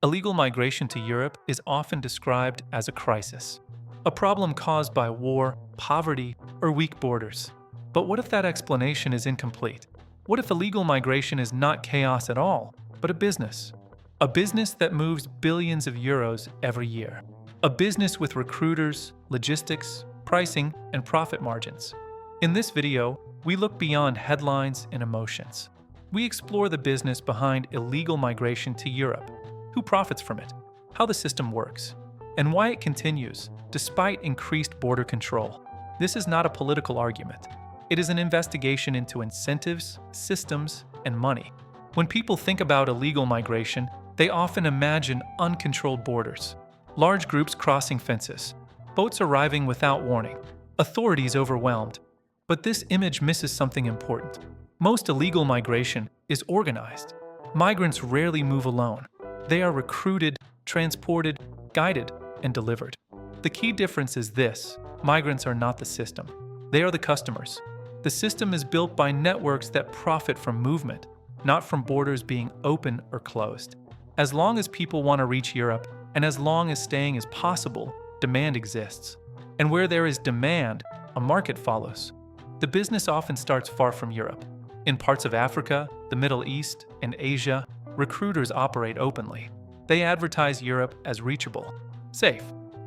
Illegal migration to Europe is often described as a crisis, a problem caused by war, poverty, or weak borders. But what if that explanation is incomplete? What if illegal migration is not chaos at all, but a business? A business that moves billions of euros every year. A business with recruiters, logistics, pricing, and profit margins. In this video, we look beyond headlines and emotions. We explore the business behind illegal migration to Europe, who profits from it, how the system works, and why it continues despite increased border control. This is not a political argument. It is an investigation into incentives, systems, and money. When people think about illegal migration, they often imagine uncontrolled borders, large groups crossing fences, boats arriving without warning, authorities overwhelmed. But this image misses something important. Most illegal migration is organized. Migrants rarely move alone. They are recruited, transported, guided, and delivered. The key difference is this: migrants are not the system. They are the customers. The system is built by networks that profit from movement, not from borders being open or closed. As long as people want to reach Europe, and as long as staying is possible, demand exists. And where there is demand, a market follows. The business often starts far from Europe. In parts of Africa, the Middle East, and Asia, recruiters operate openly. They advertise Europe as reachable, safe,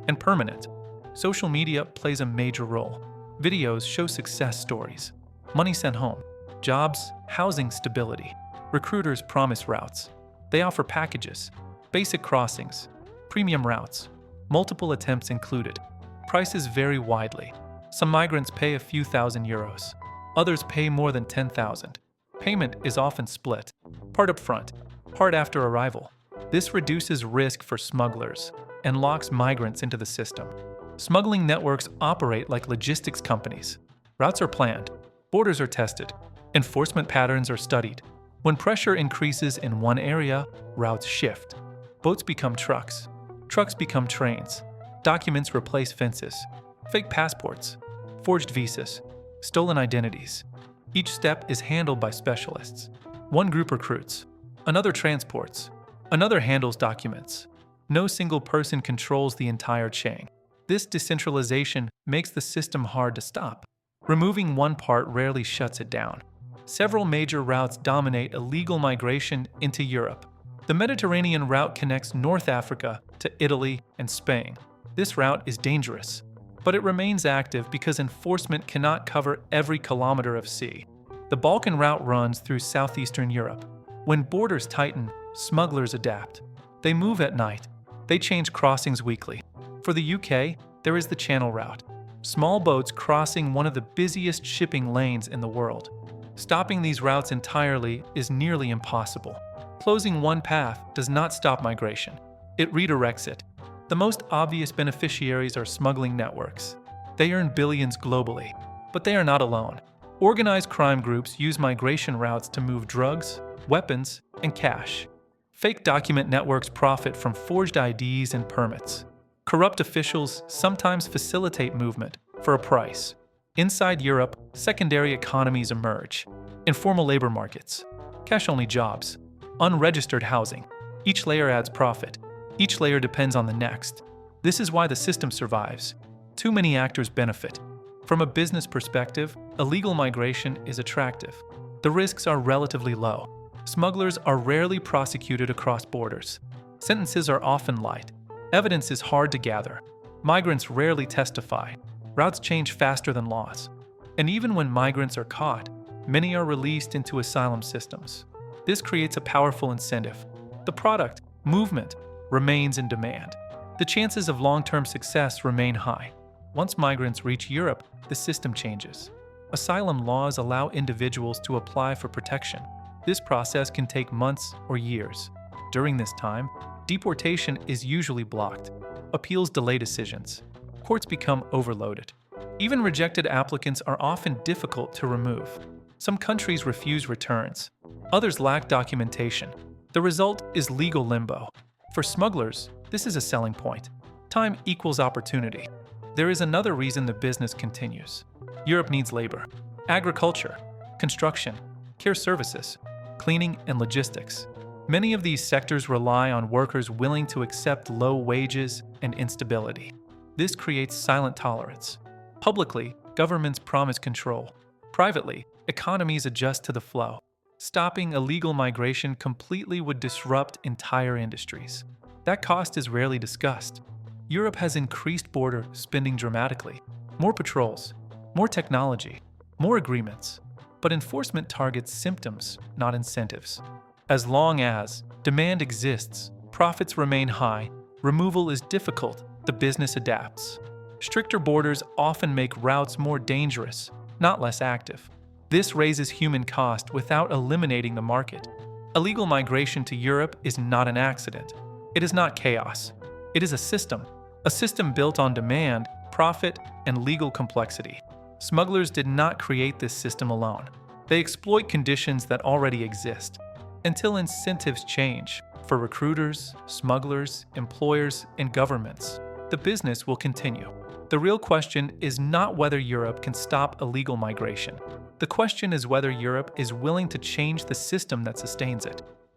and permanent. Social media plays a major role. Videos show success stories, money sent home, jobs, housing stability. Recruiters promise routes. They offer packages, basic crossings, premium routes, multiple attempts included. Prices vary widely. Some migrants pay a few thousand euros. Others pay more than 10,000. Payment is often split, part up front, part after arrival. This reduces risk for smugglers and locks migrants into the system. Smuggling networks operate like logistics companies. Routes are planned, borders are tested, enforcement patterns are studied. When pressure increases in one area, routes shift. Boats become trucks. Trucks become trains. Documents replace fences. Fake passports, forged visas, stolen identities. Each step is handled by specialists. One group recruits, another transports, another handles documents. No single person controls the entire chain. This decentralization makes the system hard to stop. Removing one part rarely shuts it down. Several major routes dominate illegal migration into Europe. The Mediterranean route connects North Africa to Italy and Spain. This route is dangerous, but it remains active because enforcement cannot cover every kilometer of sea. The Balkan route runs through southeastern Europe. When borders tighten, smugglers adapt. They move at night. They change crossings weekly. For the UK, there is the Channel route. Small boats crossing one of the busiest shipping lanes in the world. Stopping these routes entirely is nearly impossible. Closing one path does not stop migration. It redirects it. The most obvious beneficiaries are smuggling networks. They earn billions globally, but they are not alone. Organized crime groups use migration routes to move drugs, weapons, and cash. Fake document networks profit from forged IDs and permits. Corrupt officials sometimes facilitate movement for a price. Inside Europe, secondary economies emerge. Informal labor markets, cash-only jobs, unregistered housing. Each layer adds profit. Each layer depends on the next. This is why the system survives. Too many actors benefit. From a business perspective, illegal migration is attractive. The risks are relatively low. Smugglers are rarely prosecuted across borders. Sentences are often light. Evidence is hard to gather. Migrants rarely testify. Routes change faster than laws. And even when migrants are caught, many are released into asylum systems. This creates a powerful incentive. The product, movement, remains in demand. The chances of long-term success remain high. Once migrants reach Europe, the system changes. Asylum laws allow individuals to apply for protection. This process can take months or years. During this time, deportation is usually blocked. Appeals delay decisions. Courts become overloaded. Even rejected applicants are often difficult to remove. Some countries refuse returns. Others lack documentation. The result is legal limbo. For smugglers, this is a selling point. Time equals opportunity. There is another reason the business continues. Europe needs labor. Agriculture, construction, care services, cleaning and logistics. Many of these sectors rely on workers willing to accept low wages and instability. This creates silent tolerance. Publicly, governments promise control. Privately, economies adjust to the flow. Stopping illegal migration completely would disrupt entire industries. That cost is rarely discussed. Europe has increased border spending dramatically. More patrols, more technology, more agreements. But enforcement targets symptoms, not incentives. As long as demand exists, profits remain high, removal is difficult, the business adapts. Stricter borders often make routes more dangerous, not less active. This raises human cost without eliminating the market. Illegal migration to Europe is not an accident. It is not chaos. It is a system built on demand, profit, and legal complexity. Smugglers did not create this system alone. They exploit conditions that already exist. Until incentives change for recruiters, smugglers, employers, and governments, the business will continue. The real question is not whether Europe can stop illegal migration. The question is whether Europe is willing to change the system that sustains it.